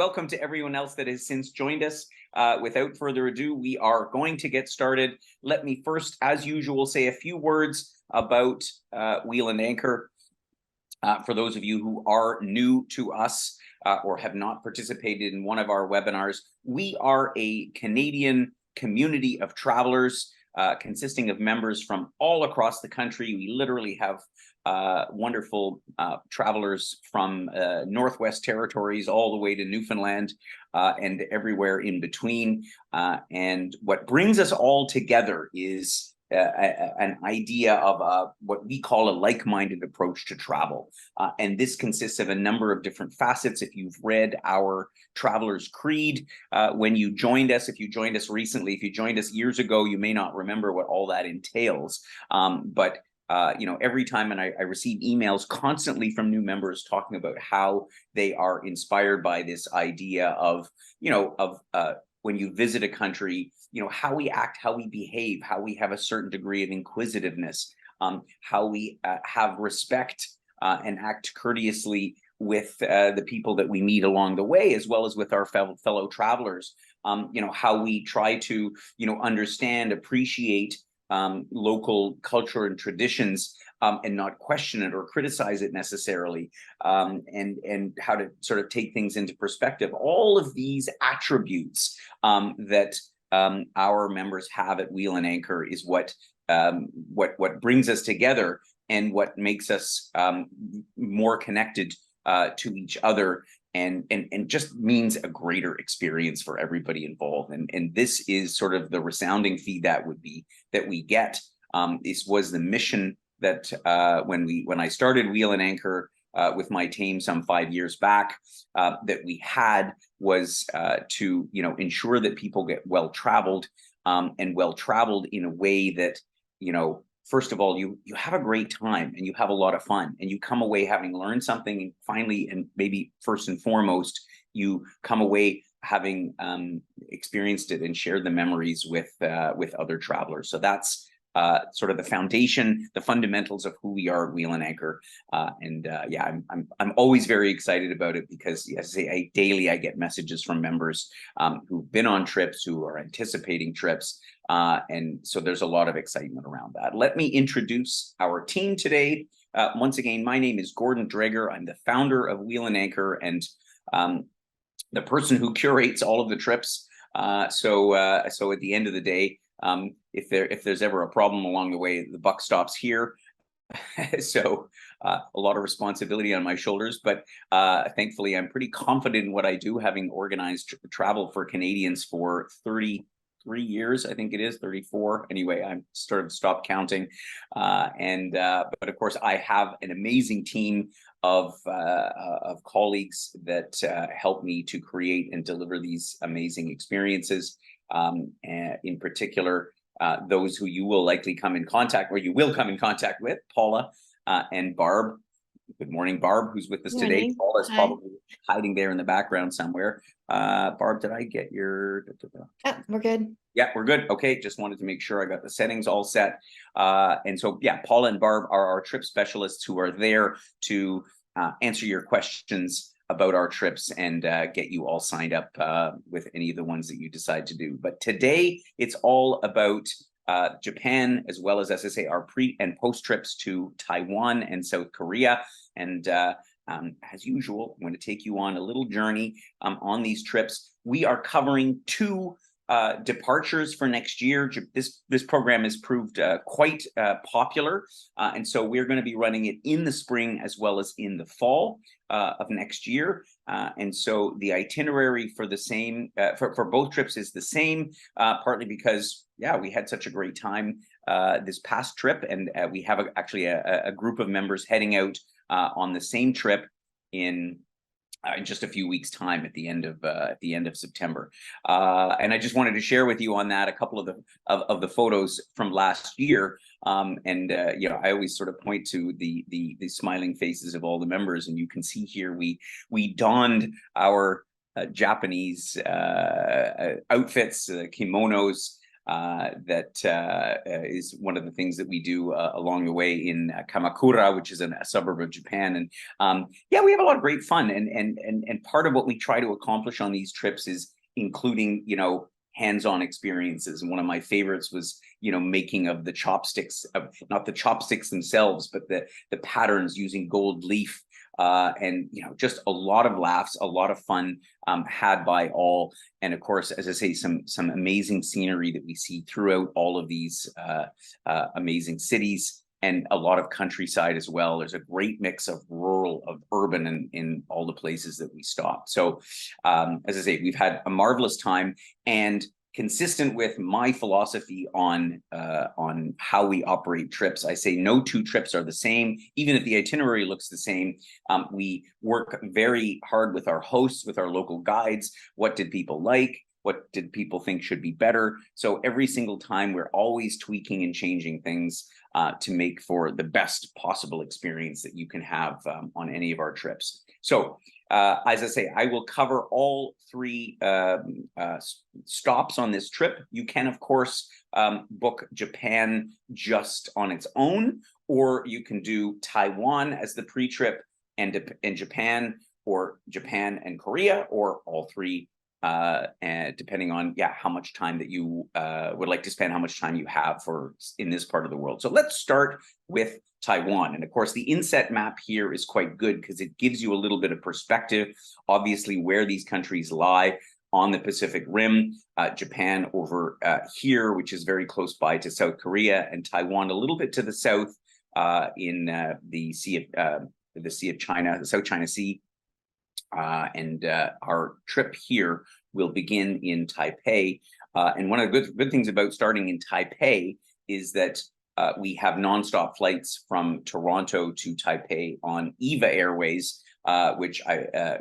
welcome to everyone else that has since joined us. Without further ado, we are going to get started. Let me first, as usual, say a few words about Wheel and Anchor. For those of you who are new to us or have not participated in one of our webinars, we are a Canadian community of travelers consisting of members from all across the country. We literally have wonderful travelers from Northwest Territories all the way to Newfoundland and everywhere in between. And what brings us all together is an idea of what we call a like-minded approach to travel. And this consists of a number of different facets. If you've read our Traveler's Creed, when you joined us, if you joined us recently, if you joined us years ago, you may not remember what all that entails. But every time, and I receive emails constantly from new members talking about how they are inspired by this idea of, when you visit a country, how we act, how we behave, how we have a certain degree of inquisitiveness, how we have respect and act courteously with the people that we meet along the way, as well as with our fellow travelers. How we try to, understand, appreciate local culture and traditions and not question it or criticize it necessarily, and how to sort of take things into perspective. All of these attributes that our members have at Wheel and Anchor is what brings us together and what makes us more connected to each other, and just means a greater experience for everybody involved. And this is sort of the resounding feedback that we get. This was the mission that when I started Wheel and Anchor with my team some 5 years back, that we had was to ensure that people get well traveled, and well traveled in a way that first of all, you have a great time and you have a lot of fun, and you come away having learned something, and finally, and maybe first and foremost, you come away having experienced it and shared the memories with other travelers. So that's sort of the foundation, the fundamentals of who we are at Wheel and Anchor. I'm always very excited about it because, as I say, daily I get messages from members who've been on trips, who are anticipating trips. And so there's a lot of excitement around that. Let me introduce our team today. Once again, my name is Gordon Dreger. I'm the founder of Wheel and Anchor and the person who curates all of the trips. So at the end of the day, if there's ever a problem along the way, the buck stops here. So a lot of responsibility on my shoulders, but thankfully I'm pretty confident in what I do, having organized travel for Canadians for 33 years, I think it is 34. Anyway, I'm sort of stopped counting. But of course, I have an amazing team of colleagues that help me to create and deliver these amazing experiences. In particular, those who you will likely come in contact, or you will come in contact with, Paula and Barb. Good morning, Barb, who's with us today. Paula's probably hiding there in the background somewhere. Barb, did I get your... Oh, we're good. Yeah, we're good. Okay, just wanted to make sure I got the settings all set. And so, yeah, Paula and Barb are our trip specialists who are there to answer your questions about our trips and get you all signed up with any of the ones that you decide to do. But today, it's all about Japan, as well as I say, our pre and post trips to Taiwan and South Korea. And as usual, I'm going to take you on a little journey on these trips. We are covering two departures for next year. This program has proved quite popular, and so we're going to be running it in the spring as well as in the fall of next year. And so the itinerary for the same for both trips is the same, partly because we had such a great time this past trip, and we have actually a group of members heading out on the same trip in just a few weeks' time at the end of September, and I just wanted to share with you on that a couple of the photos from last year. I always sort of point to the smiling faces of all the members, and you can see here we donned our Japanese outfits, kimonos, that is one of the things that we do along the way in Kamakura, which is a suburb of Japan. And yeah, we have a lot of great fun. And part of what we try to accomplish on these trips is including, hands-on experiences. And one of my favorites was, making of the chopsticks, not the chopsticks themselves, but the patterns using gold leaf. And just a lot of laughs, a lot of fun had by all, and of course, as I say, some amazing scenery that we see throughout all of these amazing cities, and a lot of countryside as well. There's a great mix of rural, of urban, in all the places that we stop. So, as I say, we've had a marvelous time, and consistent with my philosophy on how we operate trips, I say no two trips are the same, even if the itinerary looks the same. We work very hard with our hosts, with our local guides. What did people like? What did people think should be better? So every single time, we're always tweaking and changing things to make for the best possible experience that you can have on any of our trips. So as I say, I will cover all three stops on this trip. You can, of course, book Japan just on its own, or you can do Taiwan as the pre-trip and Japan, or Japan and Korea, or all three, and depending on how much time that you would like to spend, how much time you have for in this part of the world. So let's start with Taiwan. And of course, the inset map here is quite good because it gives you a little bit of perspective, obviously, where these countries lie on the Pacific Rim. Japan over here, which is very close by to South Korea, and Taiwan a little bit to the south in the Sea of China, the South China Sea. And our trip here will begin in Taipei. And one of the good things about starting in Taipei is that we have nonstop flights from Toronto to Taipei on EVA Airways, which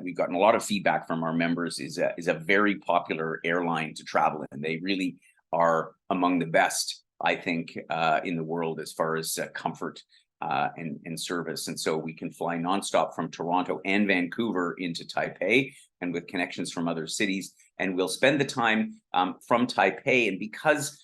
we've gotten a lot of feedback from our members is a very popular airline to travel in. They really are among the best, I think, in the world as far as comfort and service. And so we can fly nonstop from Toronto and Vancouver into Taipei, and with connections from other cities. And we'll spend the time from Taipei. And because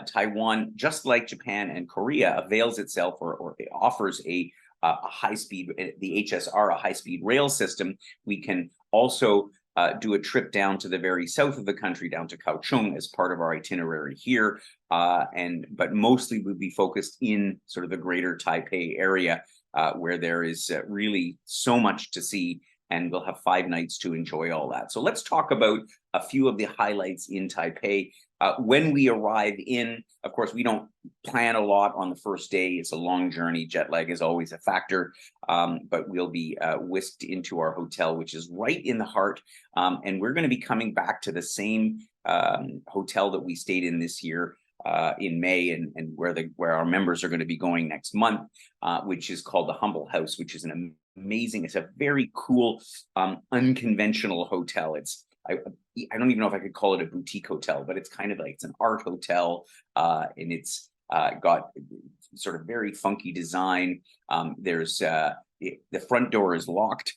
Taiwan, just like Japan and Korea, avails itself or it offers a high-speed, the HSR, a high-speed rail system, we can also do a trip down to the very south of the country, down to Kaohsiung, as part of our itinerary here. But mostly we'll be focused in sort of the greater Taipei area, where there is really so much to see, and we'll have 5 nights to enjoy all that. So let's talk about a few of the highlights in Taipei. When we arrive in, of course, we don't plan a lot on the first day. It's a long journey. Jet lag is always a factor, but we'll be whisked into our hotel, which is right in the heart. And we're going to be coming back to the same hotel that we stayed in this year in May, and where our members are going to be going next month, which is called the Humble House, which is an amazing, it's a very cool, unconventional hotel. I don't even know if I could call it a boutique hotel, but it's kind of like, it's an art hotel, and it's got sort of very funky design. There's the front door is locked,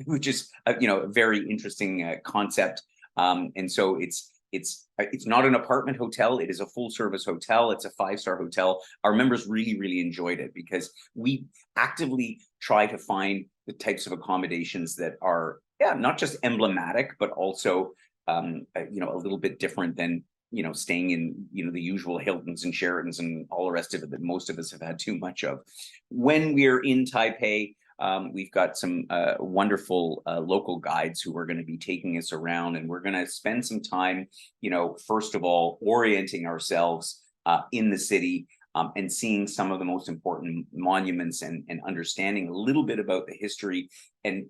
which is a very interesting concept. And so it's not an apartment hotel. It is a full service hotel. It's a 5-star hotel. Our members really enjoyed it because we actively try to find the types of accommodations that are not just emblematic, but also a little bit different than staying in the usual Hiltons and Sheratons and all the rest of it that most of us have had too much of. When we're in Taipei, we've got some wonderful local guides who are going to be taking us around, and we're going to spend some time, first of all, orienting ourselves in the city, and seeing some of the most important monuments, and understanding a little bit about the history, and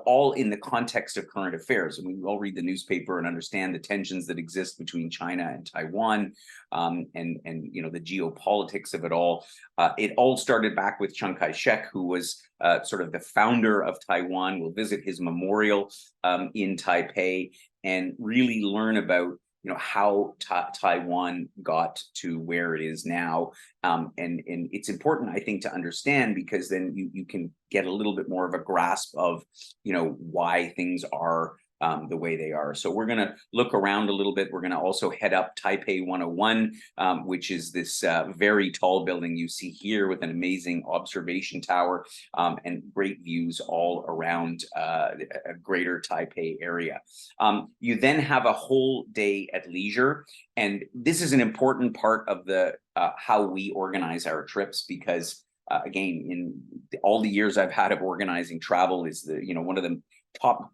all in the context of current affairs. And we all read the newspaper and understand the tensions that exist between China and Taiwan, and the geopolitics of it all. It all started back with Chiang Kai-shek, who was sort of the founder of Taiwan. We'll visit his memorial in Taipei and really learn about how Taiwan got to where it is now. And it's important, I think, to understand, because then you can get a little bit more of a grasp of, why things are the way they are. So we're going to look around a little bit. We're going to also head up Taipei 101, which is this very tall building you see here with an amazing observation tower and great views all around a greater Taipei area. You then have a whole day at leisure. And this is an important part of the how we organize our trips, because again, in all the years I've had of organizing travel, is one of the top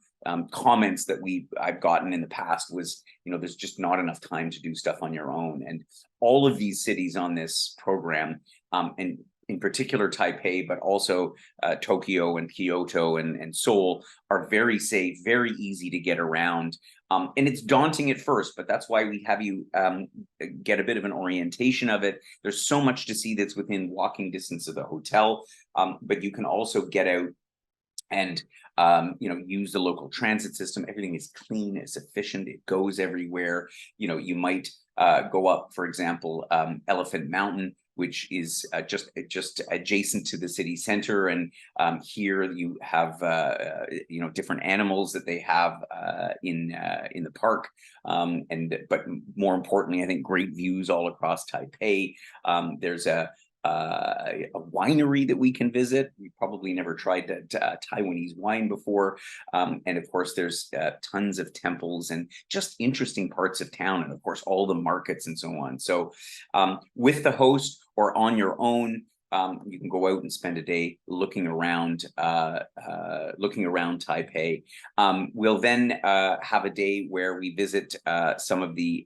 comments that I've gotten in the past was, there's just not enough time to do stuff on your own. And all of these cities on this program, and in particular Taipei, but also Tokyo and Kyoto and Seoul, are very safe, very easy to get around. And it's daunting at first, but that's why we have you get a bit of an orientation of it. There's so much to see that's within walking distance of the hotel, but you can also get out and use the local transit system. Everything is clean, it's efficient, it goes everywhere. You might go up, for example, Elephant Mountain, which is just adjacent to the city center, and here you have different animals that they have in the park, but more importantly, I think great views all across Taipei. There's a winery that we can visit. We probably never tried Taiwanese wine before. And of course, there's tons of temples and just interesting parts of town. And of course, all the markets and so on. So with the host or on your own, you can go out and spend a day looking around Taipei. We'll then have a day where we visit some of the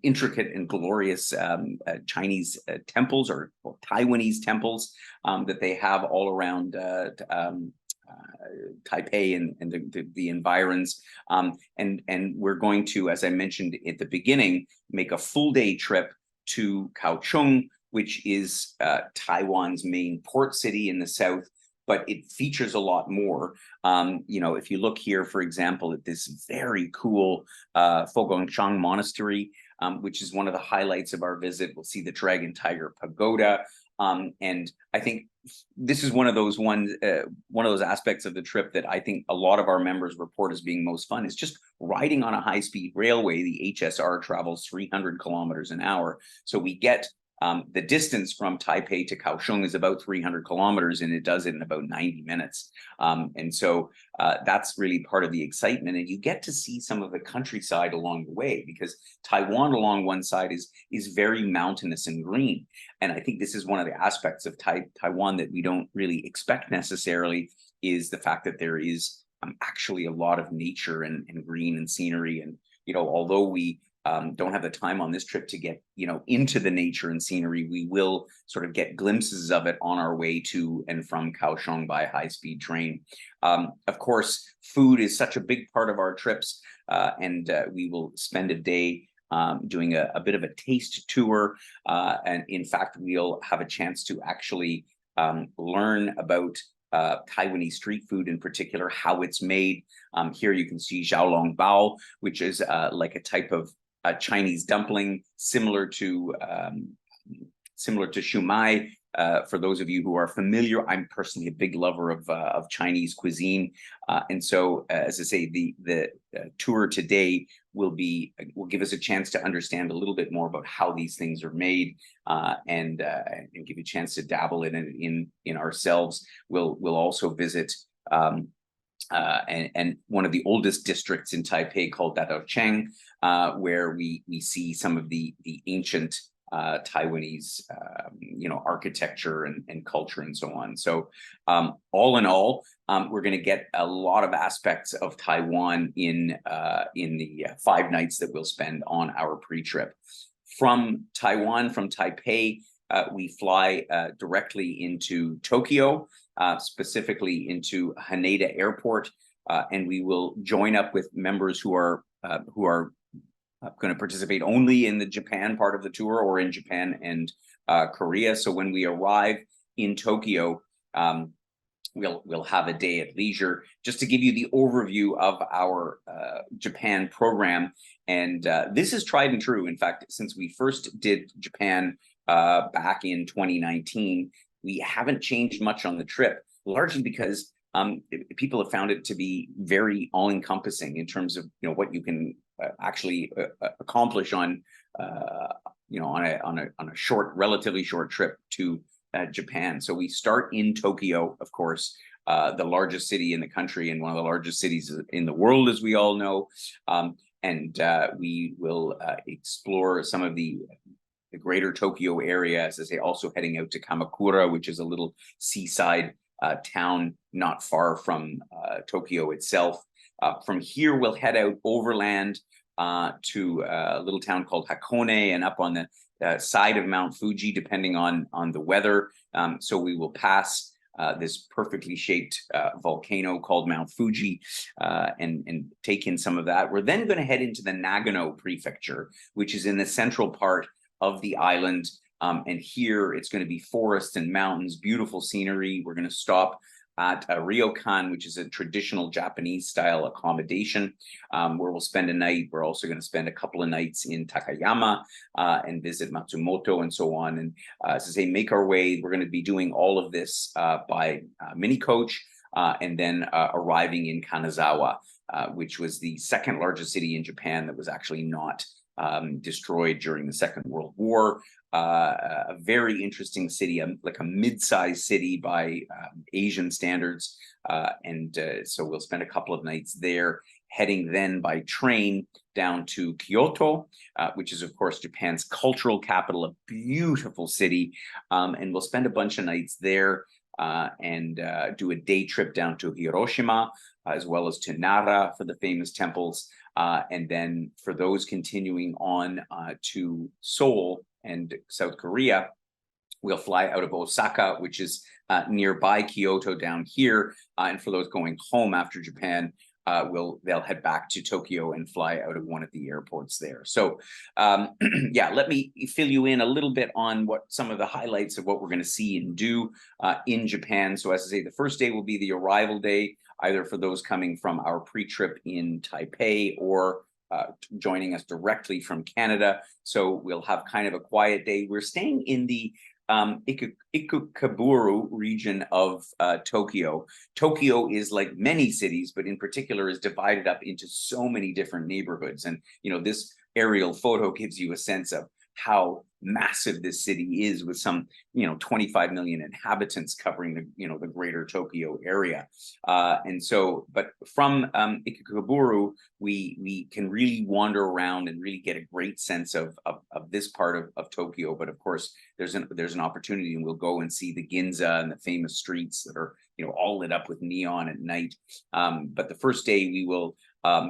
intricate and glorious Chinese temples, or Taiwanese temples that they have all around Taipei and the environs. And we're going to, as I mentioned at the beginning, make a full day trip to Kaohsiung, which is Taiwan's main port city in the south, but it features a lot more. If you look here, for example, at this very cool Fogongchang Monastery, which is one of the highlights of our visit. We'll see the Dragon Tiger Pagoda. And I think this is one of those aspects of the trip that I think a lot of our members report as being most fun, is just riding on a high-speed railway. The HSR travels 300 kilometers an hour. So we get the distance from Taipei to Kaohsiung is about 300 kilometers, and it does it in about 90 minutes. And so that's really part of the excitement. And you get to see some of the countryside along the way, because Taiwan along one side is very mountainous and green. And I think this is one of the aspects of Taiwan that we don't really expect necessarily, is the fact that there is actually a lot of nature and green and scenery. And, although we don't have the time on this trip to get into the nature and scenery, we will sort of get glimpses of it on our way to and from Kaohsiung by high-speed train. Of course, food is such a big part of our trips, and we will spend a day doing a bit of a taste tour, and in fact we'll have a chance to actually learn about Taiwanese street food, in particular, how it's made. Here you can see xiaolong bao, which is like a type of Chinese dumpling, similar to shumai. For those of you who are familiar, I'm personally a big lover of Chinese cuisine, and so as I say, the tour today will give us a chance to understand a little bit more about how these things are made, and give you a chance to dabble in ourselves. We'll also visit and one of the oldest districts in Taipei called Dadocheng, where we see some of the ancient Taiwanese architecture and culture and so on. So all in all, we're going to get a lot of aspects of Taiwan in the 5 nights that we'll spend on our pre-trip. From Taipei, we fly directly into Tokyo, specifically into Haneda Airport, and we will join up with members who are going to participate only in the Japan part of the tour, or in Japan and Korea. So when we arrive in Tokyo, we'll have a day at leisure. Just to give you the overview of our Japan program, and this is tried and true. In fact, since we first did Japan back in 2019, we haven't changed much on the trip, largely because people have found it to be very all-encompassing in terms of what you can actually accomplish on on a short, relatively short trip to Japan. So we start in Tokyo, of course, the largest city in the country and one of the largest cities in the world, as we all know. And we will explore some of the greater Tokyo area, as I say, also heading out to Kamakura, which is a little seaside town not far from Tokyo itself. From here, we'll head out overland to a little town called Hakone and up on the side of Mount Fuji, depending on the weather. So we will pass this perfectly shaped volcano called Mount Fuji and take in some of that. We're then going to head into the Nagano prefecture, which is in the central part of the island. And here it's going to be forests and mountains, beautiful scenery. We're going to stop at a Ryokan, which is a traditional Japanese style accommodation, where we'll spend a night. We're also going to spend a couple of nights in Takayama and visit Matsumoto and so on. And as I say, make our way. We're going to be doing all of this by mini coach and then arriving in Kanazawa, which was the second largest city in Japan that was actually not destroyed during the Second World War. A very interesting city, like a mid-sized city by Asian standards. So we'll spend a couple of nights there, heading then by train down to Kyoto, which is, of course, Japan's cultural capital, a beautiful city. And we'll spend a bunch of nights there and do a day trip down to Hiroshima, as well as to Nara for the famous temples. And then for those continuing on to Seoul and South Korea, we'll fly out of Osaka, which is nearby Kyoto down here. And for those going home after Japan, they'll head back to Tokyo and fly out of one of the airports there. So yeah, let me fill you in a little bit on what some of the highlights of what we're going to see and do in Japan. So as I say, the first day will be the arrival day, either for those coming from our pre-trip in Taipei or joining us directly from Canada. So we'll have kind of a quiet day. We're staying in the Ikebukuro region of Tokyo. Tokyo is, like many cities, but in particular is divided up into so many different neighborhoods. And, this aerial photo gives you a sense of how massive this city is, with some 25 million inhabitants covering the greater Tokyo area. And so, but from Ikebukuro, we can really wander around and really get a great sense of this part of Tokyo. But of course, there's an opportunity, and we'll go and see the Ginza and the famous streets that are all lit up with neon at night. But the first day we will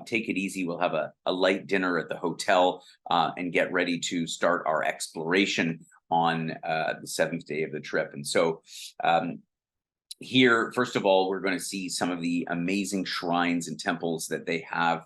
take it easy. We'll have a light dinner at the hotel and get ready to start our exploration on the seventh day of the trip. And so here, first of all, we're going to see some of the amazing shrines and temples that they have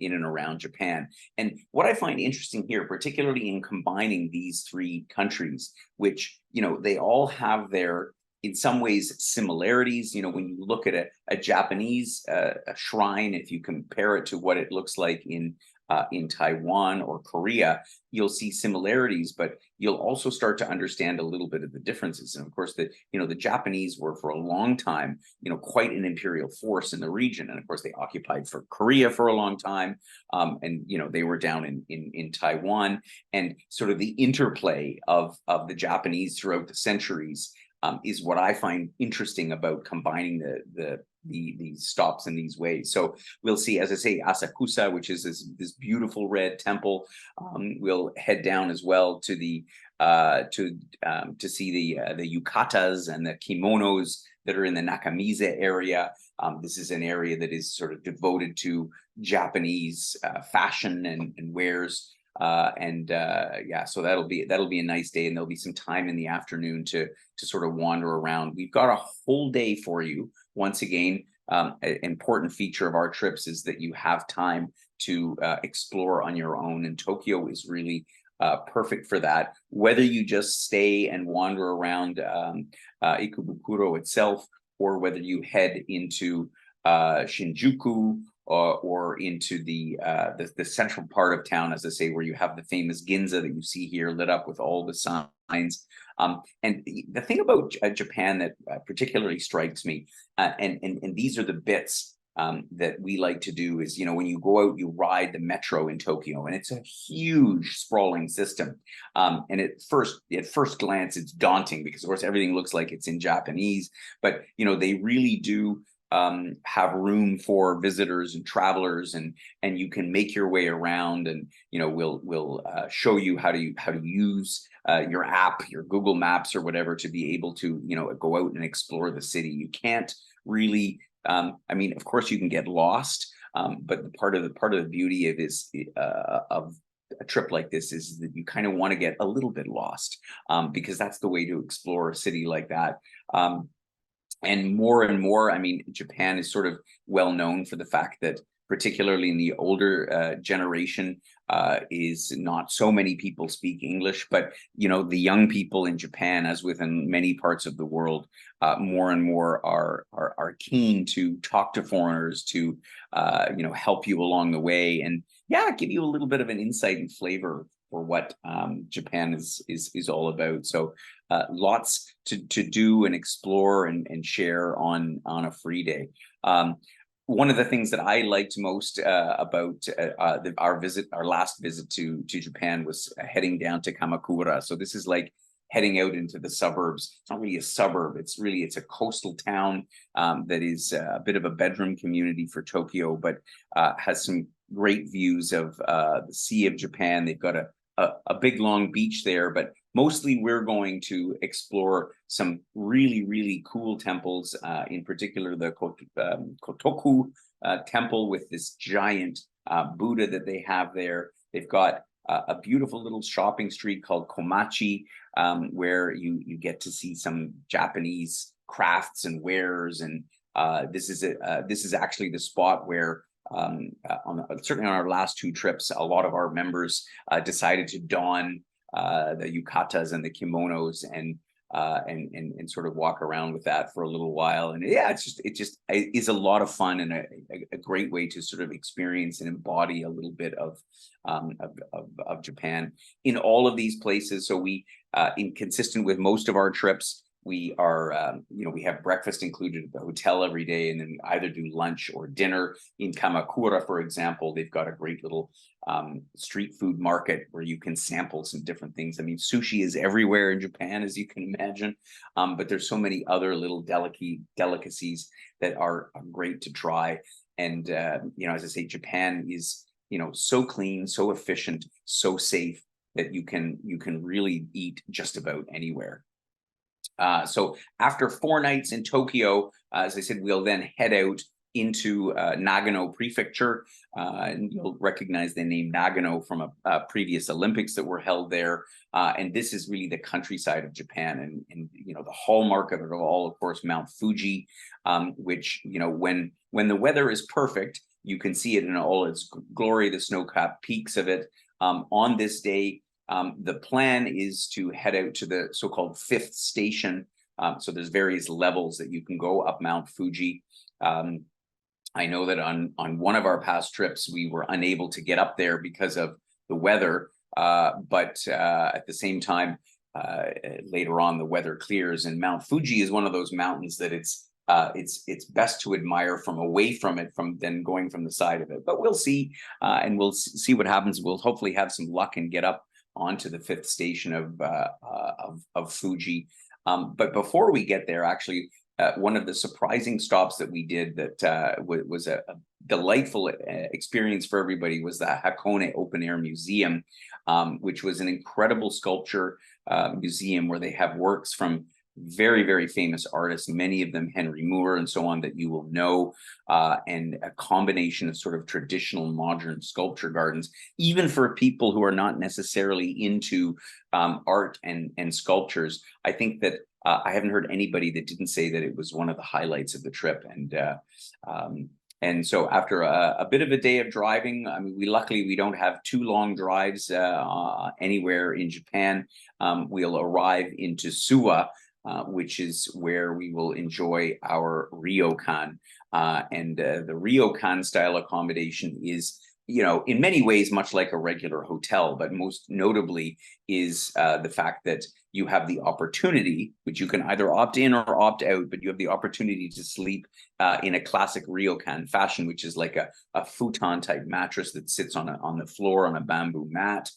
in and around Japan. And what I find interesting here, particularly in combining these three countries, which, they all have their, in some ways, similarities. When you look at a Japanese a shrine, if you compare it to what it looks like in Taiwan or Korea, you'll see similarities, but you'll also start to understand a little bit of the differences. And of course, the Japanese were for a long time, quite an imperial force in the region. And of course, they occupied for Korea for a long time. And they were down in Taiwan, and sort of the interplay of the Japanese throughout the centuries is what I find interesting about combining these stops in these ways. So we'll see, as I say, Asakusa, which is this beautiful red temple. We'll head down as well to the to see the yukatas and the kimonos that are in the Nakamize area. This is an area that is sort of devoted to Japanese fashion and wares. Yeah, so that'll be a nice day, and there'll be some time in the afternoon to sort of wander around. We've got a whole day for you. Once again, an important feature of our trips is that you have time to explore on your own, and Tokyo is really perfect for that. Whether you just stay and wander around Ikebukuro itself, or whether you head into Shinjuku or into the central part of town, as I say, where you have the famous Ginza that you see here lit up with all the signs. And the thing about Japan that particularly strikes me, and these are the bits that we like to do, is, when you go out, you ride the metro in Tokyo, and it's a huge sprawling system. And at first glance, it's daunting because, of course, everything looks like it's in Japanese, but they really do have room for visitors and travelers, and you can make your way around, and we'll show you how to use your app, your Google Maps or whatever, to be able to go out and explore the city. You can't really, I mean, of course you can get lost, but part of the beauty of this of a trip like this is that you kind of want to get a little bit lost, because that's the way to explore a city like that. And more, I mean, Japan is sort of well known for the fact that, particularly in the older generation, is not so many people speak English, but the young people in Japan, as within many parts of the world, more and more are keen to talk to foreigners, to help you along the way, and give you a little bit of an insight and flavor for what Japan is all about. So lots to do and explore and share on a free day. One of the things that I liked most about our last visit to Japan, was heading down to Kamakura. So this is like heading out into the suburbs. It's not really a suburb. It's a coastal town that is a bit of a bedroom community for Tokyo, but has some great views of the Sea of Japan. They've got a big long beach there, but mostly we're going to explore some really, really cool temples, in particular the Kotoku temple, with this giant Buddha that they have there. They've got a beautiful little shopping street called Komachi, where you get to see some Japanese crafts and wares, and this is actually the spot where, certainly on our last two trips, a lot of our members decided to don the yukatas and the kimonos, and sort of walk around with that for a little while. And it is a lot of fun, and a great way to sort of experience and embody a little bit of Japan in all of these places. So we, inconsistent with most of our trips, we are, we have breakfast included at the hotel every day, and then we either do lunch or dinner. In Kamakura, for example, they've got a great little street food market where you can sample some different things. I mean, sushi is everywhere in Japan, as you can imagine, but there's so many other little delicacies that are great to try. And, as I say, Japan is, so clean, so efficient, so safe, that you can really eat just about anywhere. So after 4 nights in Tokyo, as I said, we'll then head out into Nagano Prefecture, and you'll recognize the name Nagano from a previous Olympics that were held there. And this is really the countryside of Japan, and the hallmark of it all, of course, Mount Fuji, which when the weather is perfect, you can see it in all its glory, the snow-capped peaks of it. On this day, the plan is to head out to the so-called 5th station. So there's various levels that you can go up Mount Fuji. I know that on one of our past trips, we were unable to get up there because of the weather. But at the same time, later on, the weather clears, and Mount Fuji is one of those mountains that it's best to admire from away from it, than going from the side of it. But we'll see, and we'll see what happens. We'll hopefully have some luck and get up onto the 5th station of Fuji. But before we get there, actually, one of the surprising stops that we did that was a delightful experience for everybody was the Hakone Open Air Museum, which was an incredible sculpture museum where they have works from very, very famous artists, many of them Henry Moore and so on, that you will know, and a combination of sort of traditional modern sculpture gardens, even for people who are not necessarily into art and sculptures. I think that I haven't heard anybody that didn't say that it was one of the highlights of the trip. And so after a bit of a day of driving, I mean, luckily we don't have too long drives anywhere in Japan. We'll arrive into Suwa, which is where we will enjoy our ryokan. And the ryokan style accommodation is in many ways, much like a regular hotel, but most notably is the fact that you have the opportunity, which you can either opt in or opt out, but you have the opportunity to sleep in a classic ryokan fashion, which is like a futon type mattress that sits on the floor on a bamboo mat.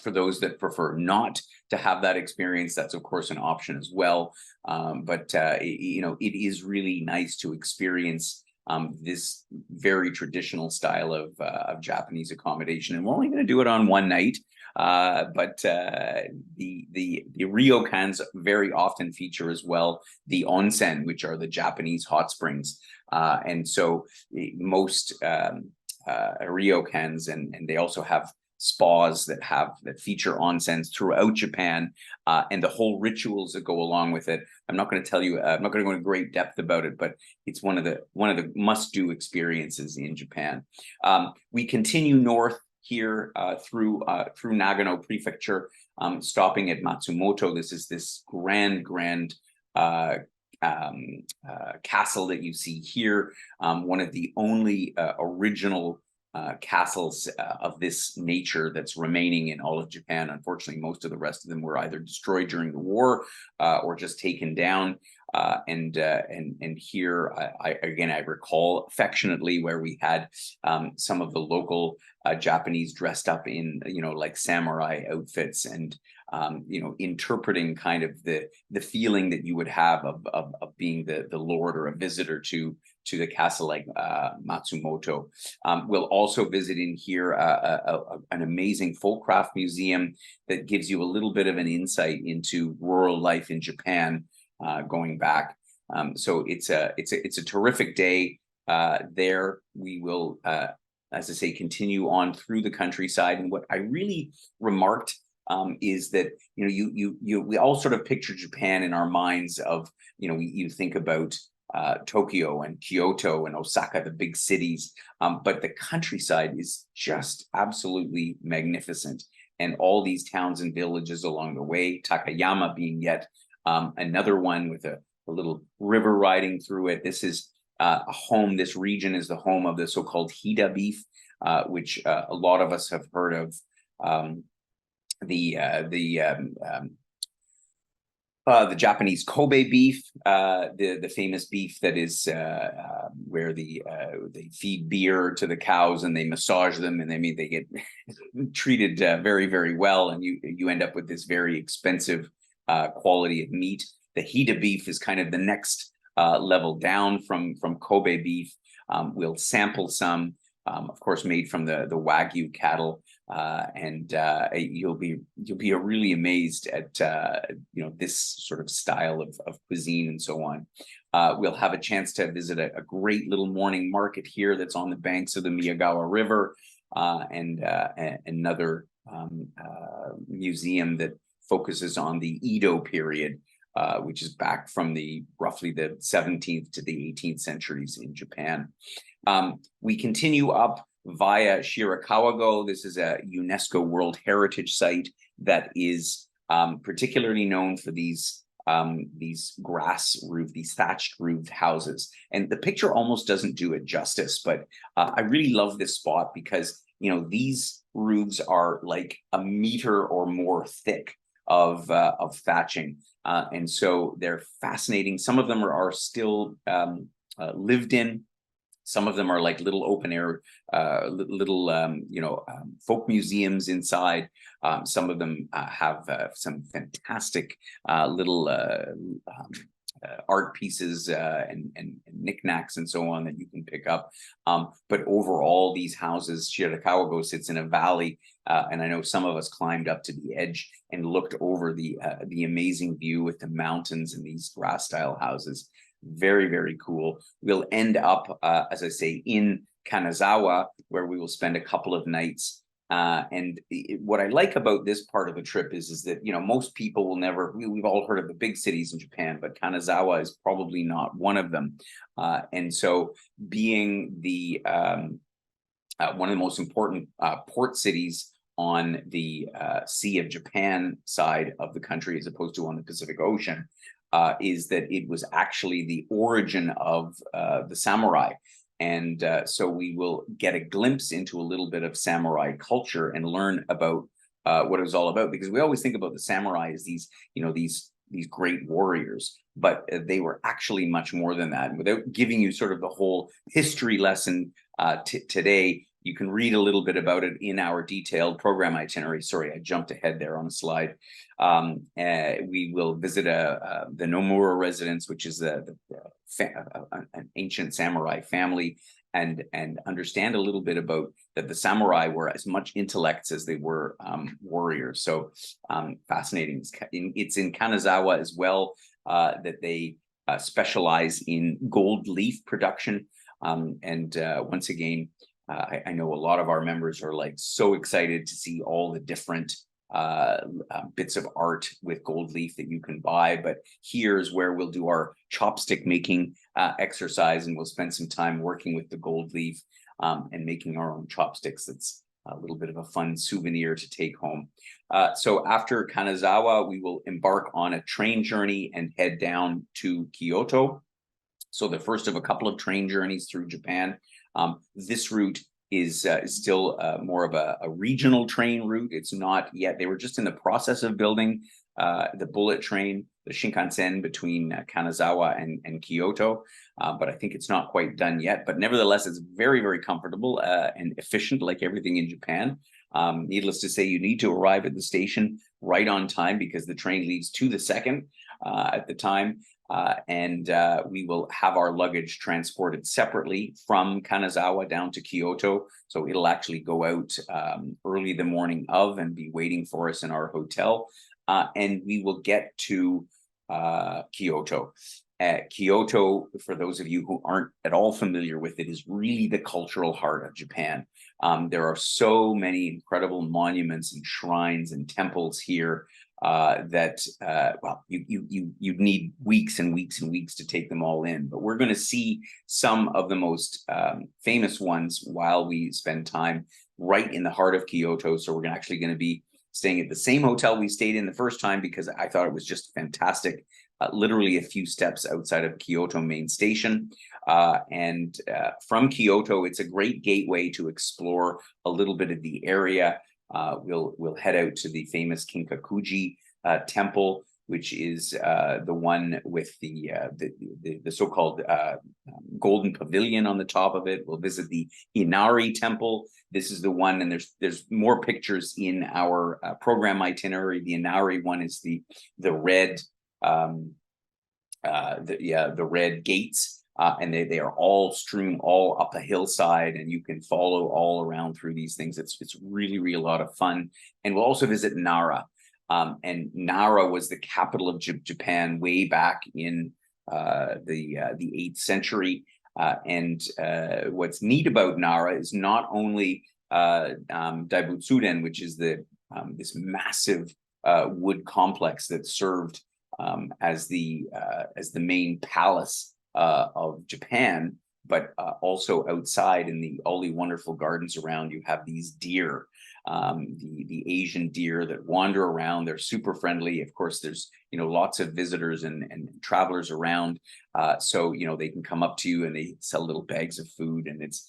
For those that prefer not to have that experience, that's of course an option as well. But it is really nice to experience this very traditional style of Japanese accommodation, and we're only going to do it on one night. But the ryokans very often feature as well the onsen, which are the Japanese hot springs, and so most ryokans, and they also have spas that feature onsens throughout Japan, and the whole rituals that go along with it. I'm not going to tell you. I'm not going to go into great depth about it, but it's one of the must-do experiences in Japan. We continue north here through Nagano Prefecture, stopping at Matsumoto. This is this grand castle that you see here. One of the only original castles of this nature that's remaining in all of Japan. Unfortunately, most of the rest of them were either destroyed during the war or just taken down. And here, I recall affectionately where we had some of the local Japanese dressed up in like samurai outfits, and interpreting kind of the feeling that you would have of being the lord or a visitor to the castle like Matsumoto. We'll also visit in here an amazing folk craft museum that gives you a little bit of an insight into rural life in Japan going back. So it's a terrific day there. We will, as I say, continue on through the countryside. And what I really remarked is that we all sort of picture Japan in our minds of you think about Tokyo and Kyoto and Osaka, the big cities, but the countryside is just absolutely magnificent, and all these towns and villages along the way, Takayama being yet another one with a little river riding through it. This is a home. This region is the home of the so-called Hida beef, which a lot of us have heard of. The Japanese Kobe beef, the famous beef that is where they feed beer to the cows and they massage them, and they get treated very, very well, and you end up with this very expensive quality of meat. The Hida beef is kind of the next level down from Kobe beef. We'll sample some, of course, made from the Wagyu cattle. And you'll be really amazed at this sort of style of cuisine and so on. We'll have a chance to visit a great little morning market here that's on the banks of the Miyagawa River, and another museum that focuses on the Edo period, which is back from roughly the 17th to the 18th centuries in Japan. We continue up via Shirakawa-go. This is a UNESCO World Heritage Site that is particularly known for these these thatched roofed houses. And the picture almost doesn't do it justice, but I really love this spot because these roofs are like a meter or more thick of thatching, and so they're fascinating. Some of them are still lived in. Some of them are like little open air, folk museums inside. Some of them have some fantastic little art pieces and knickknacks and so on that you can pick up. But overall, these houses, Shirakawa-go sits in a valley, and I know some of us climbed up to the edge and looked over the amazing view with the mountains and these grass-style houses. Very, very cool. We'll end up, as I say, in Kanazawa, where we will spend a couple of nights. And what I like about this part of the trip is that, most people will never, we've all heard of the big cities in Japan, but Kanazawa is probably not one of them. And so being one of the most important port cities on the Sea of Japan side of the country, as opposed to on the Pacific Ocean, is that it was actually the origin of the samurai. And so we will get a glimpse into a little bit of samurai culture and learn about what it was all about, because we always think about the samurai as these, these great warriors, but they were actually much more than that. And without giving you sort of the whole history lesson today, you can read a little bit about it in our detailed program itinerary. Sorry, I jumped ahead there on the slide. We will visit the Nomura residence, which is an ancient samurai family, and understand a little bit about that the samurai were as much intellects as they were warriors. So fascinating. It's in Kanazawa as well that they specialize in gold leaf production. Once again, I know a lot of our members are like so excited to see all the different bits of art with gold leaf that you can buy. But here's where we'll do our chopstick making exercise, and we'll spend some time working with the gold leaf and making our own chopsticks. That's a little bit of a fun souvenir to take home. So after Kanazawa, we will embark on a train journey and head down to Kyoto. So the first of a couple of train journeys through Japan. This route is still more of a regional train route. It's not yet, they were just in the process of building the bullet train, the Shinkansen between Kanazawa and Kyoto, but I think it's not quite done yet. But nevertheless, it's very, very comfortable and efficient, like everything in Japan. Needless to say, you need to arrive at the station right on time, because the train leaves to the second at the time. We will have our luggage transported separately from Kanazawa down to Kyoto. So it'll actually go out early the morning of and be waiting for us in our hotel. And we will get to Kyoto. Kyoto, for those of you who aren't at all familiar with it, is really the cultural heart of Japan. There are so many incredible monuments and shrines and temples here that well, you'd need weeks and weeks and weeks to take them all in. But we're going to see some of the most famous ones while we spend time right in the heart of Kyoto. So we're actually going to be staying at the same hotel we stayed in the first time, because I thought it was just fantastic. Literally a few steps outside of Kyoto main station. From Kyoto, it's a great gateway to explore a little bit of the area. We'll head out to the famous Kinkakuji temple, which is the one with the so-called golden pavilion on the top of it. We'll visit the Inari temple. This is the one, and there's more pictures in our program itinerary. The Inari one is the red the red gates. And they are all strewn all up a hillside, and you can follow all around through these things. It's really, really a lot of fun. And we'll also visit Nara. And Nara was the capital of Japan way back in the 8th century. What's neat about Nara is not only Daibutsuden, which is this massive wood complex that served as the main palace of Japan, but also outside in all the wonderful gardens around, you have these deer, the Asian deer that wander around. They're super friendly. Of course, there's lots of visitors and travelers around, so they can come up to you and they sell little bags of food. And it's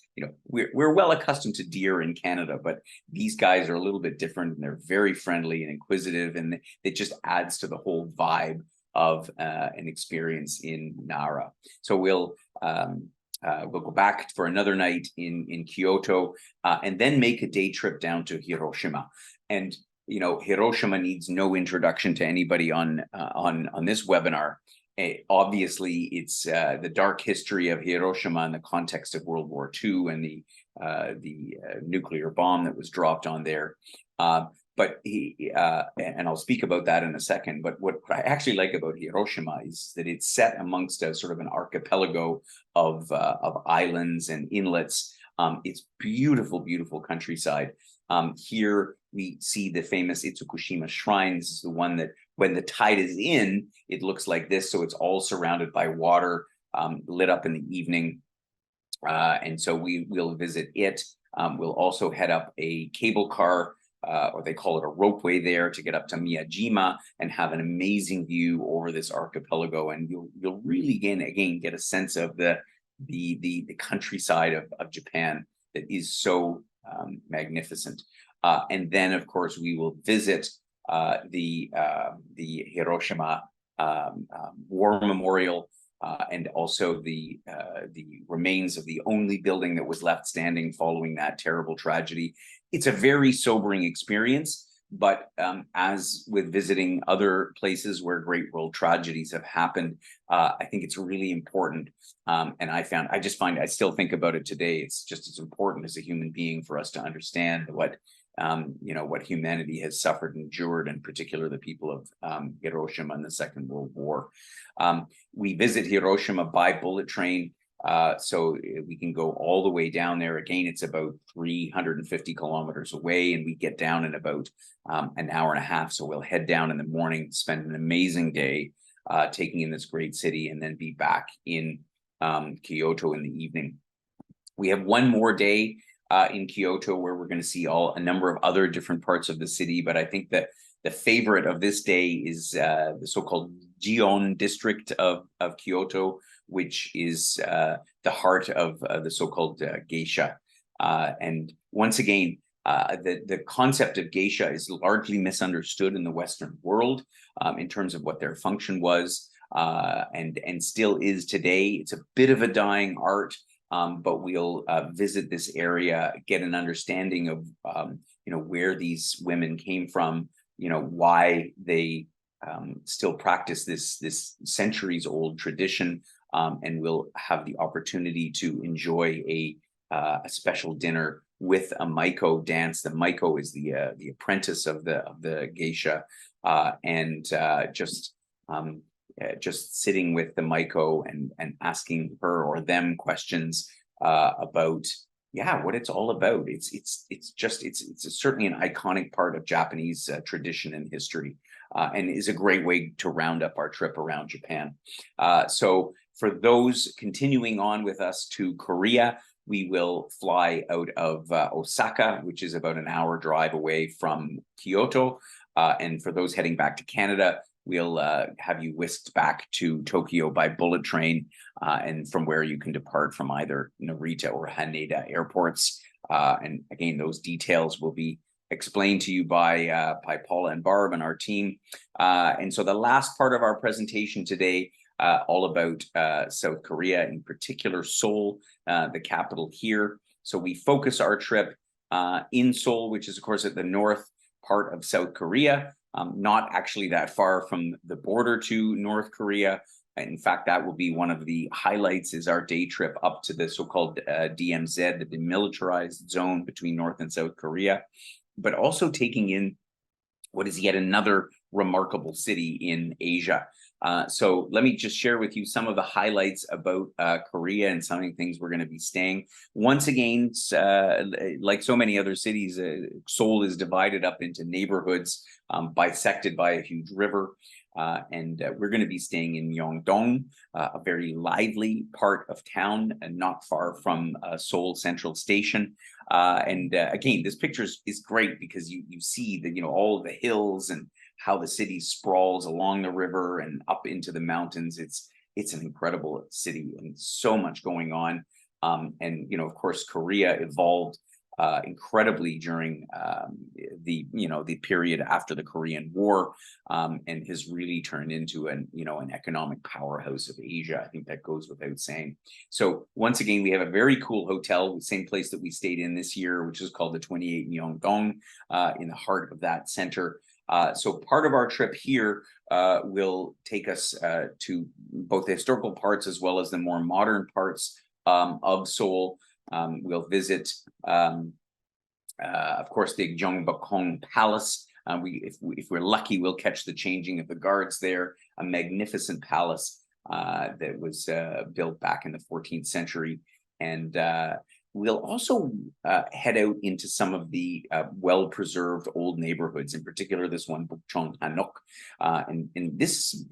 we're well accustomed to deer in Canada, but these guys are a little bit different, and they're very friendly and inquisitive, and it just adds to the whole vibe of an experience in Nara. So we'll go back for another night in Kyoto, and then make a day trip down to Hiroshima. And Hiroshima needs no introduction to anybody on this webinar. Obviously, it's the dark history of Hiroshima in the context of World War II and the nuclear bomb that was dropped on there. But and I'll speak about that in a second. But what I actually like about Hiroshima is that it's set amongst a sort of an archipelago of islands and inlets. It's beautiful, beautiful countryside. Here we see the famous Itsukushima Shrine. This is the one that when the tide is in, it looks like this. So it's all surrounded by water, lit up in the evening. And so we'll visit it. We'll also head up a cable car, or they call it a ropeway there, to get up to Miyajima and have an amazing view over this archipelago. And you'll really again get a sense of the the countryside of Japan that is so magnificent. And then, of course, we will visit the Hiroshima War Memorial, and also the remains of the only building that was left standing following that terrible tragedy. It's a very sobering experience. But as with visiting other places where great world tragedies have happened, I think it's really important. And I still think about it today. It's just as important as a human being for us to understand what humanity has suffered and endured, in particular the people of Hiroshima in the Second World War. We visit Hiroshima by bullet train. So we can go all the way down there. Again, it's about 350 kilometers away, and we get down in about an hour and a half. So we'll head down in the morning, spend an amazing day taking in this great city, and then be back in Kyoto in the evening. We have one more day in Kyoto where we're going to see a number of other different parts of the city. But I think that the favorite of this day is the so-called Gion district of Kyoto, which is the heart of the so-called geisha. And once again, the concept of geisha is largely misunderstood in the Western world in terms of what their function was, and still is today. It's a bit of a dying art, but we'll visit this area, get an understanding of where these women came from, why they still practice this centuries-old tradition. And we'll have the opportunity to enjoy a special dinner with a maiko dance. The maiko is the apprentice of the geisha, and just sitting with the maiko and asking her or them questions about what it's all about. It's certainly an iconic part of Japanese tradition and history, and is a great way to round up our trip around Japan. So for those continuing on with us to Korea, we will fly out of Osaka, which is about an hour drive away from Kyoto. And for those heading back to Canada, we'll have you whisked back to Tokyo by bullet train, and from where you can depart from either Narita or Haneda airports. And again, those details will be explained to you by Paula and Barb and our team. And so the last part of our presentation today, all about South Korea, in particular Seoul, the capital here. So we focus our trip in Seoul, which is, of course, at the north part of South Korea, not actually that far from the border to North Korea. In fact, that will be one of the highlights, is our day trip up to the so-called DMZ, the demilitarized zone between North and South Korea, but also taking in what is yet another remarkable city in Asia. So let me just share with you some of the highlights about Korea and some of the things we're going to be staying. Once again, like so many other cities, Seoul is divided up into neighborhoods, bisected by a huge river. And we're going to be staying in Myeongdong, a very lively part of town and not far from Seoul Central Station. And again, this picture is great because you see that, all the hills and how the city sprawls along the river and up into the mountains. It's an incredible city and so much going on. And, of course, Korea evolved incredibly during the period after the Korean War, and has really turned into an economic powerhouse of Asia. I think that goes without saying. So once again, we have a very cool hotel, the same place that we stayed in this year, which is called the 28 Myeongdong, in the heart of that center. So part of our trip here will take us to both the historical parts as well as the more modern parts of Seoul. We'll visit, of course, the Gyeongbokgung Palace. If we're lucky, we'll catch the changing of the guards there. A magnificent palace that was built back in the 14th century. And we'll also head out into some of the well-preserved old neighborhoods, in particular this one, Bukchon Hanok. And this,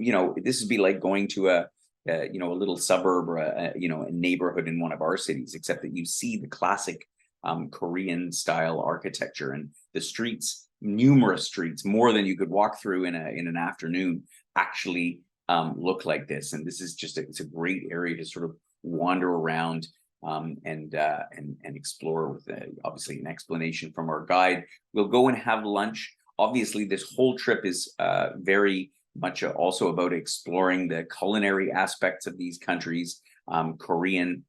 this would be like going to a little suburb or a neighborhood in one of our cities, except that you see the classic Korean style architecture, and the streets, numerous streets, more than you could walk through in an afternoon, actually look like this. And this is just it's a great area to sort of wander around and explore with obviously an explanation from our guide. We'll go and have lunch. Obviously, this whole trip is very much also about exploring the culinary aspects of these countries. Korean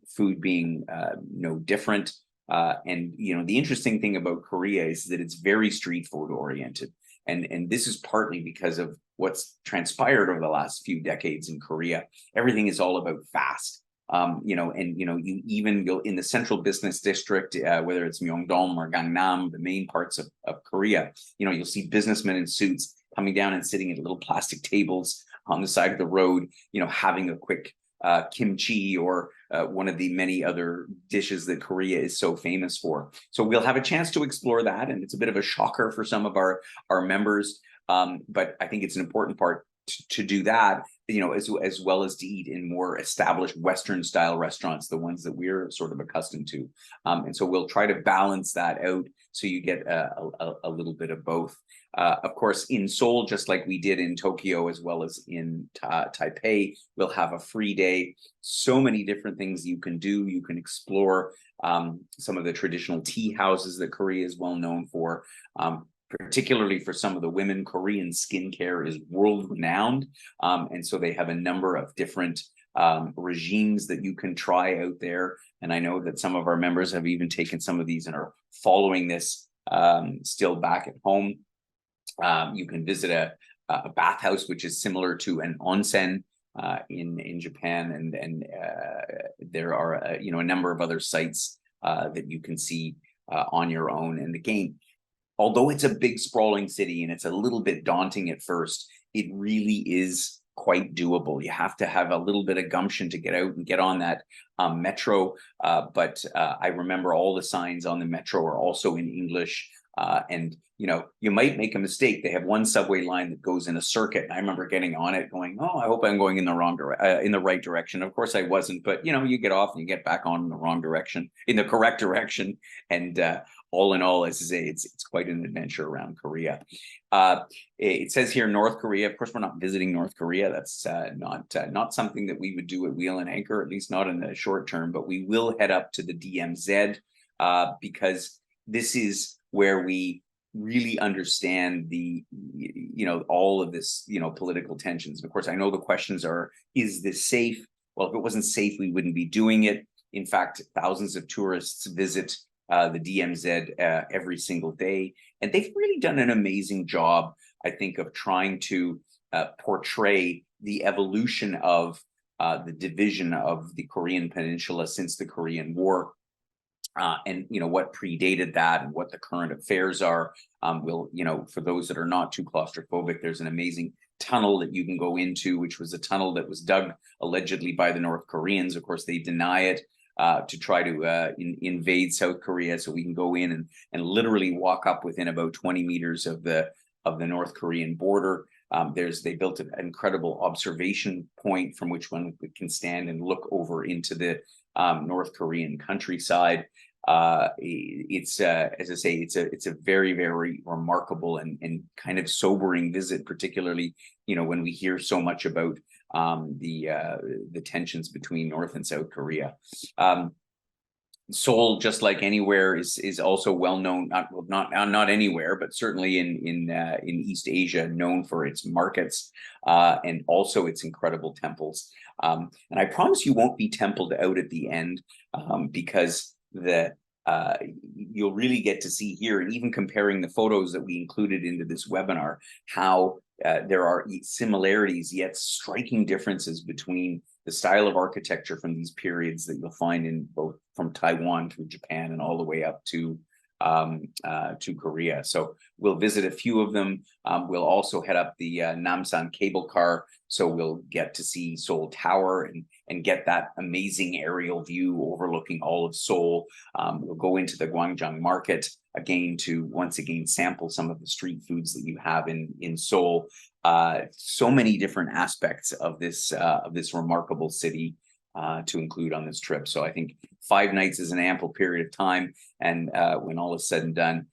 food being no different. And the interesting thing about Korea is that it's very street food oriented. And this is partly because of what's transpired over the last few decades in Korea. Everything is all about fast. You even go in the central business district, whether it's Myeongdong or Gangnam, the main parts of Korea, you'll see businessmen in suits coming down and sitting at little plastic tables on the side of the road, having a quick kimchi or one of the many other dishes that Korea is so famous for. So we'll have a chance to explore that. And it's a bit of a shocker for some of our members. But I think it's an important part to do that, as well as to eat in more established Western style restaurants, the ones that we're sort of accustomed to. And so we'll try to balance that out so you get a little bit of both. Of course, in Seoul, just like we did in Tokyo, as well as in Taipei, we'll have a free day. So many different things you can do. You can explore some of the traditional tea houses that Korea is well known for. Particularly for some of the women, Korean skincare is world renowned. And so they have a number of different regimes that you can try out there. And I know that some of our members have even taken some of these and are following this still back at home. You can visit a bathhouse, which is similar to an onsen in Japan. And there are, a number of other sites that you can see on your own. And again, although it's a big sprawling city and it's a little bit daunting at first, it really is quite doable. You have to have a little bit of gumption to get out and get on that metro. But I remember all the signs on the metro are also in English. And you might make a mistake. They have one subway line that goes in a circuit. And I remember getting on it going, oh, I hope I'm going in the right direction. Of course I wasn't, but you get off and you get back on in the correct direction. And all in all, as I say, it's quite an adventure around Korea. It says here North Korea. Of course, we're not visiting North Korea. That's not something that we would do at Wheel and Anchor, at least not in the short term. But we will head up to the DMZ because this is where we really understand the all of this political tensions. And of course, I know the questions are: is this safe? Well, if it wasn't safe, we wouldn't be doing it. In fact, thousands of tourists visit the DMZ every single day. And they've really done an amazing job, I think, of trying to portray the evolution of the division of the Korean Peninsula since the Korean War. And what predated that and what the current affairs are. For those that are not too claustrophobic, there's an amazing tunnel that you can go into, which was a tunnel that was dug allegedly by the North Koreans. Of course, they deny it. To try to invade South Korea, so we can go in and literally walk up within about 20 meters of the North Korean border. They built an incredible observation point from which one can stand and look over into the North Korean countryside. It's as I say, it's a very, very remarkable and kind of sobering visit, particularly when we hear so much about the tensions between North and South Korea. Seoul, just like anywhere, is also well known. Not anywhere, but certainly in East Asia, known for its markets and also its incredible temples. And I promise you won't be templed out at the end because you'll really get to see here, and even comparing the photos that we included into this webinar, how there are similarities yet striking differences between the style of architecture from these periods that you'll find in both from Taiwan through Japan and all the way up to Korea. So we'll visit a few of them. We'll also head up the Namsan cable car, so we'll get to see Seoul Tower and get that amazing aerial view overlooking all of Seoul. We'll go into the Gwangjang market again to once again sample some of the street foods that you have in Seoul. So many different aspects of this remarkable city to include on this trip. So I think 5 nights is an ample period of time, and when all is said and done,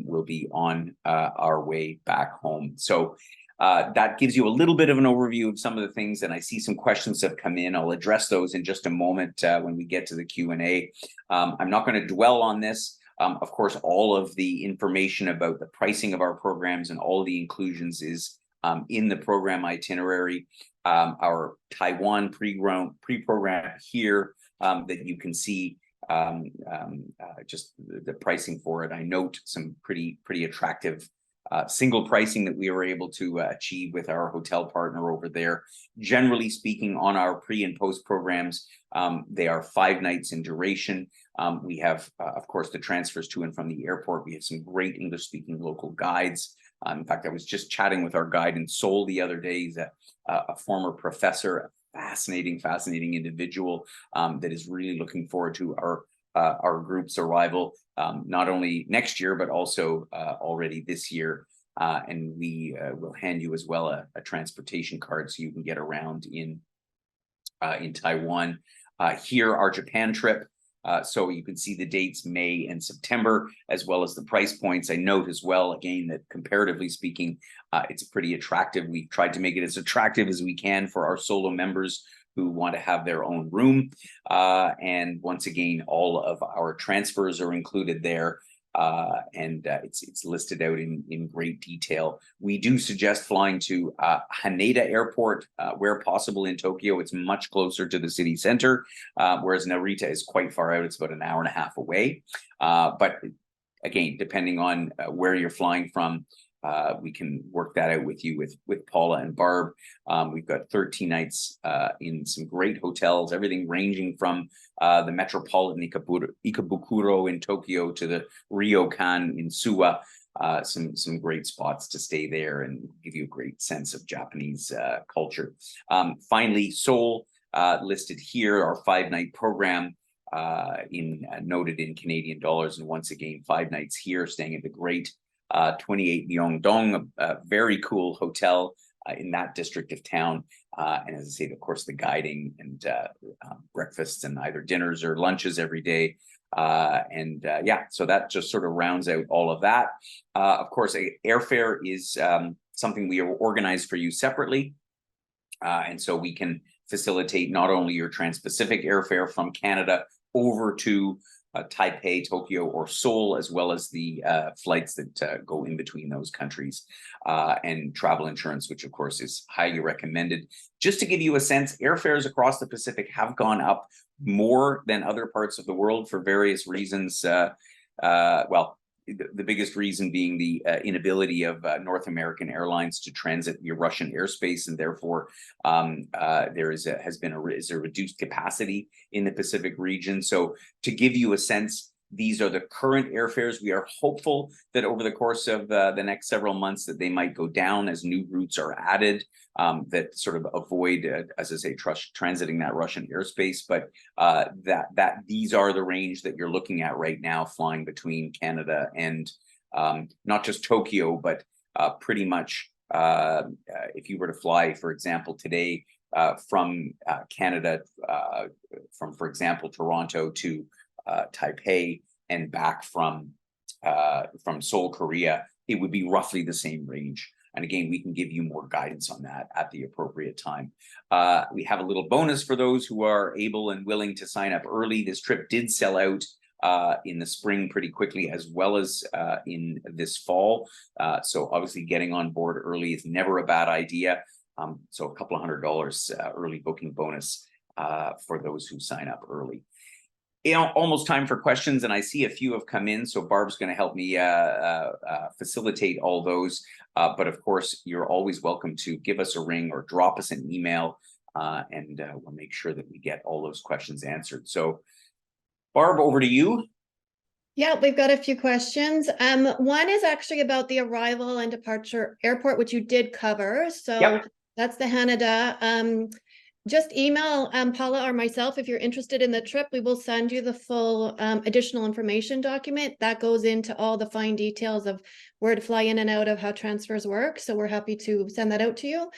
we'll be on our way back home. So That gives you a little bit of an overview of some of the things, and I see some questions have come in. I'll address those in just a moment when we get to the Q&A. I'm not going to dwell on this. Of course, all of the information about the pricing of our programs and all of the inclusions is in the program itinerary. Our Taiwan pre-program here that you can see just the pricing for it. I note some pretty attractive single pricing that we were able to achieve with our hotel partner over there. Generally speaking, on our pre and post programs, they are 5 nights in duration. We have, of course, the transfers to and from the airport. We have some great English-speaking local guides. In fact, I was just chatting with our guide in Seoul the other day. He's a former professor, a fascinating individual that is really looking forward to our group's arrival, not only next year, but also already this year. And we will hand you as well a transportation card so you can get around in Taiwan. Here, our Japan trip. So you can see the dates, May and September, as well as the price points. I note as well, again, that comparatively speaking, it's pretty attractive. We've tried to make it as attractive as we can for our solo members who want to have their own room. And once again, all of our transfers are included there. And it's listed out in great detail. We do suggest flying to Haneda Airport where possible in Tokyo. It's much closer to the city center, whereas Narita is quite far out. It's about an hour and a half away. But again, depending on where you're flying from, we can work that out with you with Paula and Barb. We've got 13 nights in some great hotels, everything ranging from the Metropolitan Ikebukuro in Tokyo to the Ryokan in Suwa. Some great spots to stay there and give you a great sense of Japanese culture. Finally, Seoul listed here, our 5-night program noted in Canadian dollars. And once again, 5 nights here, staying at the great 28 Myeongdong, a very cool hotel in that district of town. And as I say, of course, the guiding and breakfasts and either dinners or lunches every day. Yeah, so that just sort of rounds out all of that. Of course, airfare is something we organize for you separately. And so we can facilitate not only your trans-Pacific airfare from Canada over to Taipei, Tokyo, or Seoul, as well as the flights that go in between those countries, and travel insurance, which of course is highly recommended. Just to give you a sense, airfares across the Pacific have gone up more than other parts of the world for various reasons. Well, the biggest reason being the inability of North American airlines to transit your Russian airspace, and therefore there has been a reduced capacity in the Pacific region. So to give you a sense, these are the current airfares. We are hopeful that over the course of the next several months that they might go down as new routes are added that sort of avoid, as I say, transiting that Russian airspace. But that these are the range that you're looking at right now, flying between Canada and not just Tokyo, but pretty much if you were to fly, for example, today from Canada, from, for example, Toronto to Taipei and back from Seoul, Korea, it would be roughly the same range. And again, we can give you more guidance on that at the appropriate time. We have a little bonus for those who are able and willing to sign up early. This trip did sell out in the spring pretty quickly, as well as in this fall. So obviously getting on board early is never a bad idea. So a couple of $100 early booking bonus for those who sign up early. You know, almost time for questions, and I see a few have come in, so Barb's going to help me facilitate all those. But of course, you're always welcome to give us a ring or drop us an email, and we'll make sure that we get all those questions answered. So, Barb, over to you. Yeah, we've got a few questions. One is actually about the arrival and departure airport, which you did cover. So yep. That's the Haneda. Just email Paula or myself if you're interested in the trip. We will send you the full additional information document that goes into all the fine details of where to fly in and out of, how transfers work. So we're happy to send that out to you.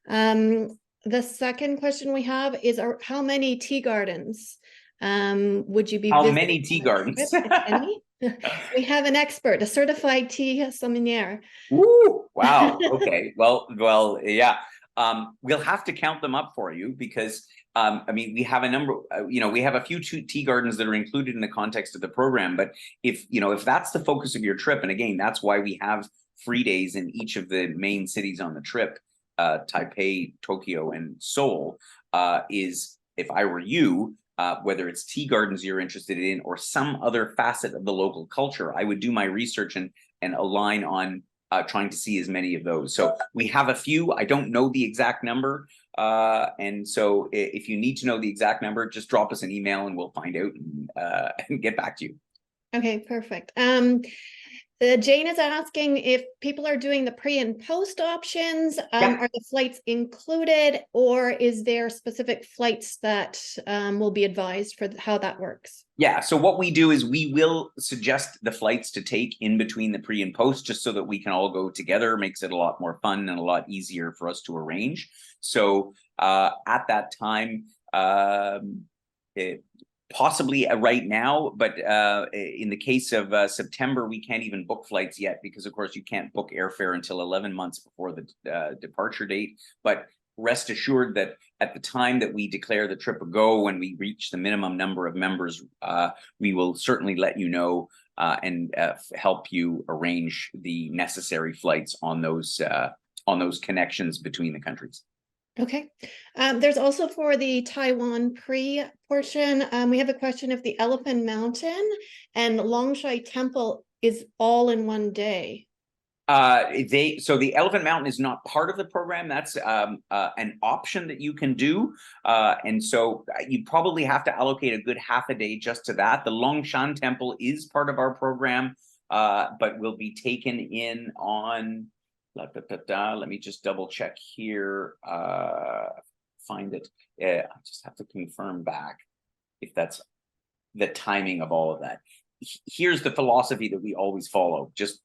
The second question we have is how many tea gardens would you be visiting? How many tea gardens? Any? We have an expert, a certified tea sommelier. Ooh, wow. Okay. Yeah. We'll have to count them up for you because I mean, we have a number. We have a few tea gardens that are included in the context of the program. But if that's the focus of your trip, and again, that's why we have free days in each of the main cities on the trip, Taipei, Tokyo, and Seoul. Is if I were you, whether it's tea gardens you're interested in or some other facet of the local culture, I would do my research and align on trying to see as many of those. So we have a few. I don't know the exact number. And so if you need to know the exact number, just drop us an email and we'll find out and get back to you. Okay, perfect. Jane is asking if people are doing the pre and post options, are the flights included, or is there specific flights that will be advised for how that works? Yeah, so what we do is we will suggest the flights to take in between the pre and post, just so that we can all go together. Makes it a lot more fun and a lot easier for us to arrange. So at that time, possibly right now, but in the case of September, we can't even book flights yet because, of course, you can't book airfare until 11 months before the departure date. But rest assured that at the time that we declare the trip a go, when we reach the minimum number of members, we will certainly let you know and help you arrange the necessary flights on those connections between the countries. Okay. There's also for the Taiwan pre portion, we have a question if the Elephant Mountain and Longshai Temple is all in one day. So the Elephant Mountain is not part of the program. That's an option that you can do. And so you probably have to allocate a good half a day just to that. The Longshan Temple is part of our program, but will be taken in on, let me just double check here. Find it. I just have to confirm back if that's the timing of all of that. Here's the philosophy that we always follow, just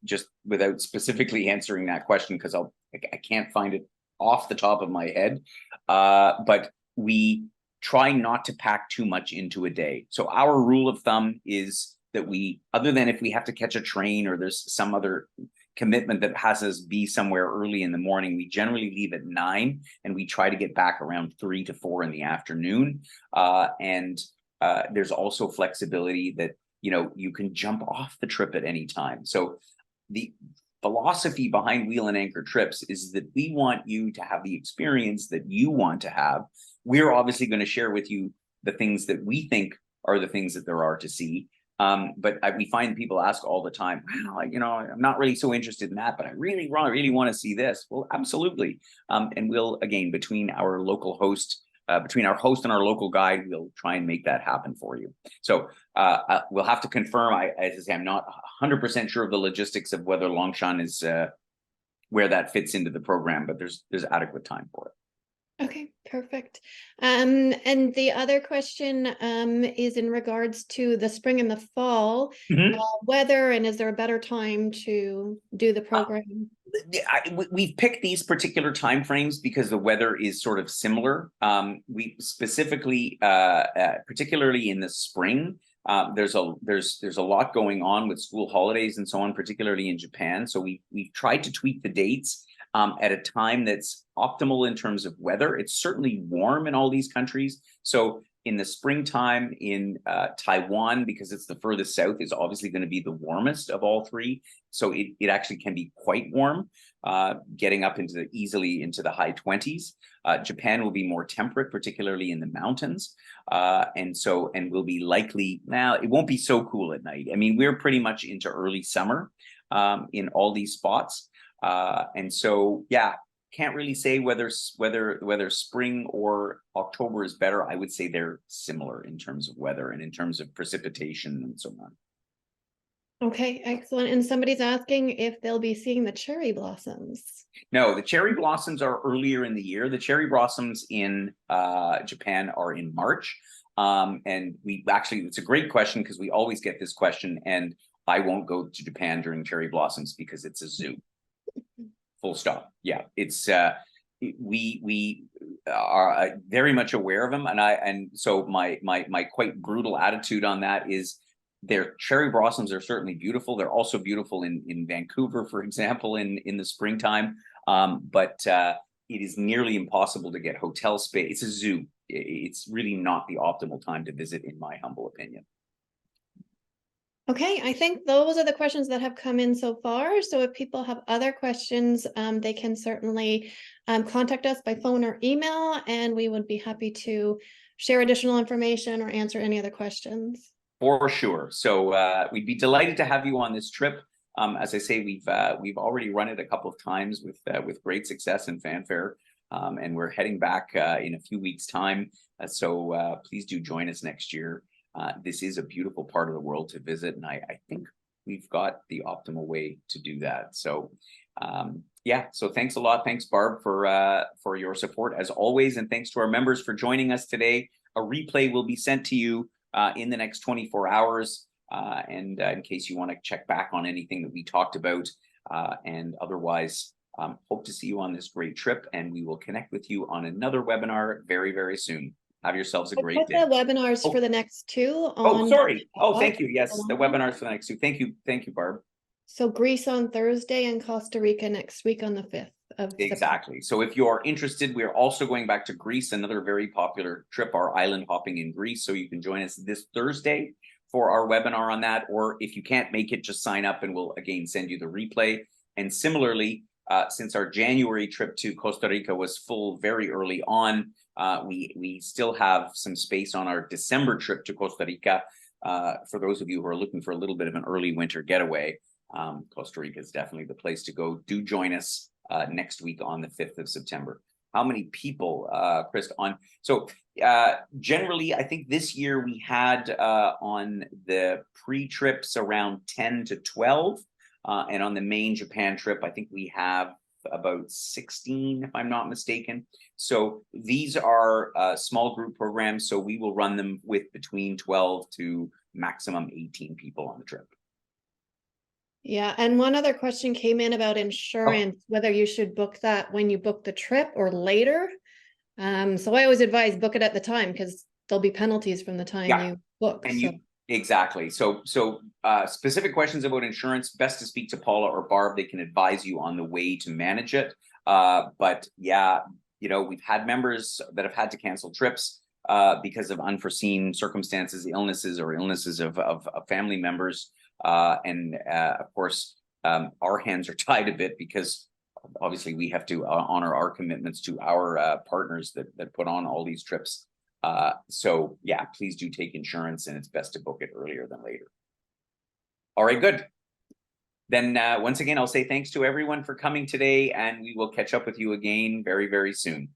without specifically answering that question, because I can't find it off the top of my head. But we try not to pack too much into a day. So our rule of thumb is that other than if we have to catch a train or there's some other commitment that has us be somewhere early in the morning, we generally leave at 9 and we try to get back around 3 to 4 in the afternoon. And there's also flexibility that you can jump off the trip at any time. So the philosophy behind Wheel and Anchor trips is that we want you to have the experience that you want to have. We're obviously going to share with you the things that we think are the things that there are to see. But we find people ask all the time, wow, I'm not really so interested in that, but I really want to see this. Well, absolutely. And we'll, again, between our local host, between our host and our local guide, we'll try and make that happen for you. So we'll have to confirm. As I say, I'm not 100% sure of the logistics of whether Longshan is where that fits into the program, but there's adequate time for it. Okay, perfect. And the other question is in regards to the spring and the fall weather, and is there a better time to do the program? We've picked these particular timeframes because the weather is sort of similar. We specifically, particularly in the spring, there's a lot going on with school holidays and so on, particularly in Japan. So we've tried to tweak the dates at a time that's optimal in terms of weather. It's certainly warm in all these countries. So in the springtime in Taiwan, because it's the furthest south, is obviously going to be the warmest of all three. So it actually can be quite warm, getting up easily into the high 20s. Japan will be more temperate, particularly in the mountains. And will be likely, now it won't be so cool at night. I mean, we're pretty much into early summer in all these spots. And so, yeah, can't really say whether spring or October is better. I would say they're similar in terms of weather and in terms of precipitation and so on. Okay, excellent. And somebody's asking if they'll be seeing the cherry blossoms. No, the cherry blossoms are earlier in the year. The cherry blossoms in Japan are in March. And it's a great question because we always get this question, and I won't go to Japan during cherry blossoms because it's a zoo. Full stop. Yeah, it's we are very much aware of them, and so my quite brutal attitude on that is Their cherry blossoms are certainly beautiful. They're also beautiful in Vancouver, for example, in the springtime. But it is nearly impossible to get hotel space. It's a zoo. It's really not the optimal time to visit, in my humble opinion. Okay, I think those are the questions that have come in so far. So if people have other questions, they can certainly contact us by phone or email, and we would be happy to share additional information or answer any other questions. For sure. So we'd be delighted to have you on this trip. As I say, we've already run it a couple of times with great success and fanfare, and we're heading back in a few weeks' time. So please do join us next year. This is a beautiful part of the world to visit, and I think we've got the optimal way to do that. So yeah, so thanks a lot. Thanks, Barb, for your support as always, and thanks to our members for joining us today. A replay will be sent to you in the next 24 hours, and in case you want to check back on anything that we talked about, and otherwise, hope to see you on this great trip, and we will connect with you on another webinar very, very soon. Have yourselves a great day. The webinars for the next two on. Oh, sorry. Oh, thank you. Yes, the webinars for the next two. Thank you. Thank you, Barb. So Greece on Thursday and Costa Rica next week on the 5th of Exactly. So if you are interested, we are also going back to Greece, another very popular trip, our island hopping in Greece. So you can join us this Thursday for our webinar on that. Or if you can't make it, just sign up and we'll again send you the replay. And similarly, since our January trip to Costa Rica was full very early on, we still have some space on our December trip to Costa Rica. For those of you who are looking for a little bit of an early winter getaway, Costa Rica is definitely the place to go. Do join us next week on the 5th of September. How many people, Chris, on? So generally, I think this year we had on the pre-trips around 10 to 12. And on the main Japan trip, I think we have about 16, if I'm not mistaken. So these are small group programs. So we will run them with between 12 to maximum 18 people on the trip. Yeah, and one other question came in about insurance, whether you should book that when you book the trip or later. So I always advise book it at the time because there'll be penalties from the time you book. And exactly. So specific questions about insurance, best to speak to Paula or Barb. They can advise you on the way to manage it. But yeah, you know, we've had members that have had to cancel trips because of unforeseen circumstances, illnesses of family members. And of course, our hands are tied a bit because obviously we have to honor our commitments to our partners that put on all these trips. So yeah, please do take insurance, and it's best to book it earlier than later. All right, good. Then once again, I'll say thanks to everyone for coming today, and we will catch up with you again very, very soon.